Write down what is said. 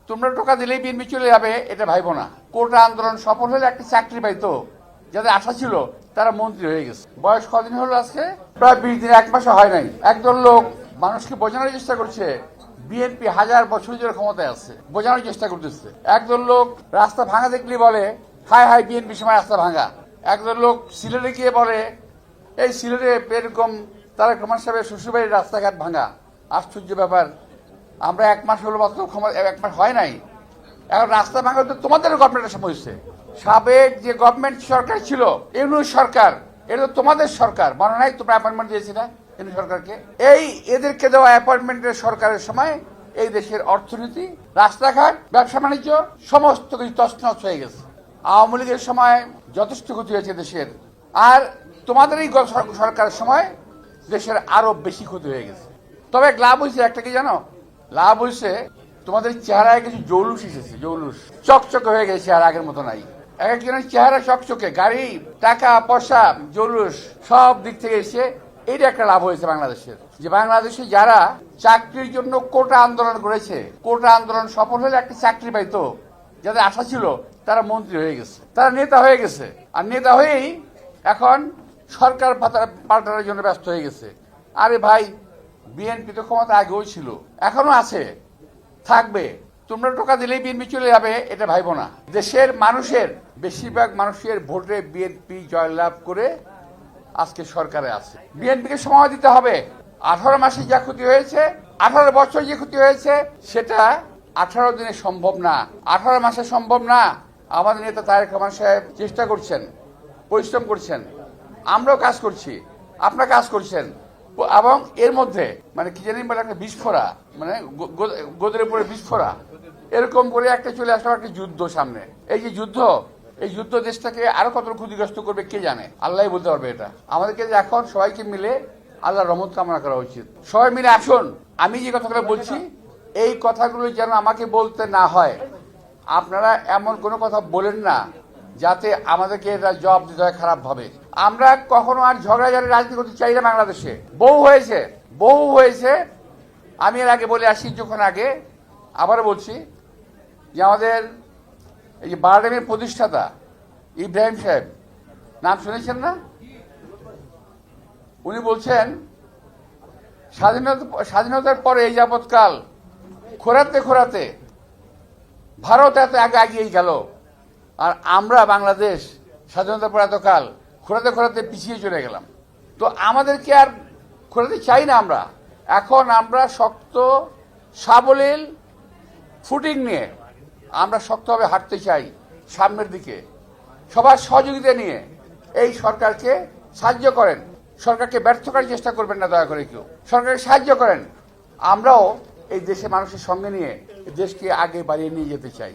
তোমরা টোকা দিলেই বিএনপি চলে যাবে এটা ভাইবো না। কোটা আন্দোলন সফল হলে একটা চাকরি পাইতো, যাদের আশা ছিল তারা মন্ত্রী হয়ে গেছে। বয়স কদিন হলো আজকে? প্রায় 20 দিন, 1 মাসও হয় নাই। একদল লোক মানুষকে বোঝানোর চেষ্টা করছে বিএনপি 1000 বছর ধরে ক্ষমতায় আছে, বোঝানোর চেষ্টা করতেছে। একদল লোক রাস্তা ভাঙা দেখলে বলে হাই হাই বিএনপি সময় রাস্তা ভাঙা। একদল লোক সিলেটে গিয়ে বলে এই সিলেটে এরকম তারেক রহমান সাহেবের শ্বশুরবাড়ির রাস্তাঘাট ভাঙা। আশ্চর্য ব্যাপার, আমরা 1 মাস হলো মাত্র ক্ষমতা, 1 মাস হয় নাই, এখন রাস্তা ভাঙা তো তোমাদের গভর্নমেন্টের সময় হয়েছে। সাবেক যে গভর্নমেন্ট সরকার ছিল ইউনূস সরকার, এটা তো তোমাদের সরকার, মনে নাই? তোমরা অ্যাপয়েন্টমেন্ট দিয়েছি না ইউনূস সরকারকে? এই এদেরকে দেওয়া অ্যাপয়েন্টমেন্টের সরকারের সময় এই দেশের অর্থনীতি, রাস্তাঘাট, ব্যবসা বাণিজ্য সমস্ত কিছু তছনছ হয়ে গেছে। আওয়ামী লীগের সময় যথেষ্ট ক্ষতি হয়েছে দেশের, আর তোমাদের এই সরকারের সময় দেশের আরো বেশি ক্ষতি হয়ে গেছে। তবে লাভ হয়েছে একটা, কি জানো? লাভ হয়েছে তোমাদের চেহারায় কিছু জৌলুস এসেছে, জৌলুস চকচকে হয়ে গেছে, আর আগের মতো নাই। এক একজনের চেহারা চকচকে, গাড়ি, টাকা পয়সা, জৌলুস সব দিক থেকে এসে এইটা একটা লাভ হয়েছে বাংলাদেশের। যে বাংলাদেশে যারা চাকরির জন্য কোটা আন্দোলন করেছে, কোটা আন্দোলন সফল হলে একটা চাকরি পাইতো, যাদের আশা ছিল তারা মন্ত্রী হয়ে গেছে, তারা নেতা হয়ে গেছে। আর নেতা হয়েই এখন সরকার পাল্টানোর জন্য ব্যস্ত হয়ে গেছে। আরে ভাই, বিএনপি তো ক্ষমতা আগেও ছিল, এখনো আছে, থাকবে। তোমরা টোকা দিলেই বিএনপি চলে যাবে এটা ভাইবো না। দেশের মানুষের বেশিরভাগ মানুষের ভোটে বিএনপি জয়লাভ করে আজকে সরকারে আছে। বিএনপিকে সময় দিতে হবে। 18 মাসে যা ক্ষতি হয়েছে, 18 বছর যে ক্ষতি হয়েছে, সেটা 18 দিনে সম্ভব না, 18 মাসে সম্ভব না। আমাদের নেতা তারেক রহমান সাহেব চেষ্টা করছেন, পরিশ্রম করছেন, আমরাও কাজ করছি, আপনারা কাজ করছেন, এবং এর মধ্যে মানে কি জানি বলে একটা বিস্ফোরা, মানে গোদের উপরে বিস্ফোরা, এরকম করে একটা চলে আসলো একটা যুদ্ধ সামনে। এই যে যুদ্ধ, এই যুদ্ধ দেশটাকে আরো কত ক্ষতিগ্রস্ত করবে কে জানে, আল্লাহই বলতে পারবে। এটা আমাদেরকে এখন সবাইকে মিলে আল্লাহর রহমত কামনা করা উচিত। সবাই মিলে আসুন, আমি যে কথাগুলো বলছি এই কথাগুলো যেন আমাকে বলতে না হয়। আপনারা এমন কোনো কথা বলেন না যাতে আমাদেরকে এটা জবাব দিতে হয় খারাপ ভাবে। আমরা কখনো আর ঝগড়াঝাড়ি রাজনীতি করতে চাই না। বাংলাদেশে বহু হয়েছে, বহু হয়েছে। আমি এর আগে বলে আসি, যখন আগে আবারও বলছি যে আমাদের এই যে বারডেমের প্রতিষ্ঠাতা ইব্রাহিম সাহেব, নাম শুনেছেন না? উনি বলছেন স্বাধীনতার পরে এই যাবৎকাল খোরাতে খোরাতে ভারত এত আগে এগিয়ে গেল, আর আমরা বাংলাদেশ স্বাধীনতার পর এতকাল খোরাতে খোরাতে পিছিয়ে চলে গেলাম। তো আমাদেরকে আর খোরাতে চাই না আমরা। এখন আমরা শক্ত সাবলীল ফুটিং নিয়ে আমরা শক্তভাবে হাঁটতে চাই সামনের দিকে। সবার সহযোগিতা নিয়ে এই সরকারকে সাহায্য করেন, সরকারকে ব্যর্থ করার চেষ্টা করবেন না দয়া করে কেউ, সরকারকে সাহায্য করেন। আমরাও এই দেশে মানুষের সঙ্গে নিয়ে দেশকে আগে বাড়িয়ে নিয়ে যেতে চাই।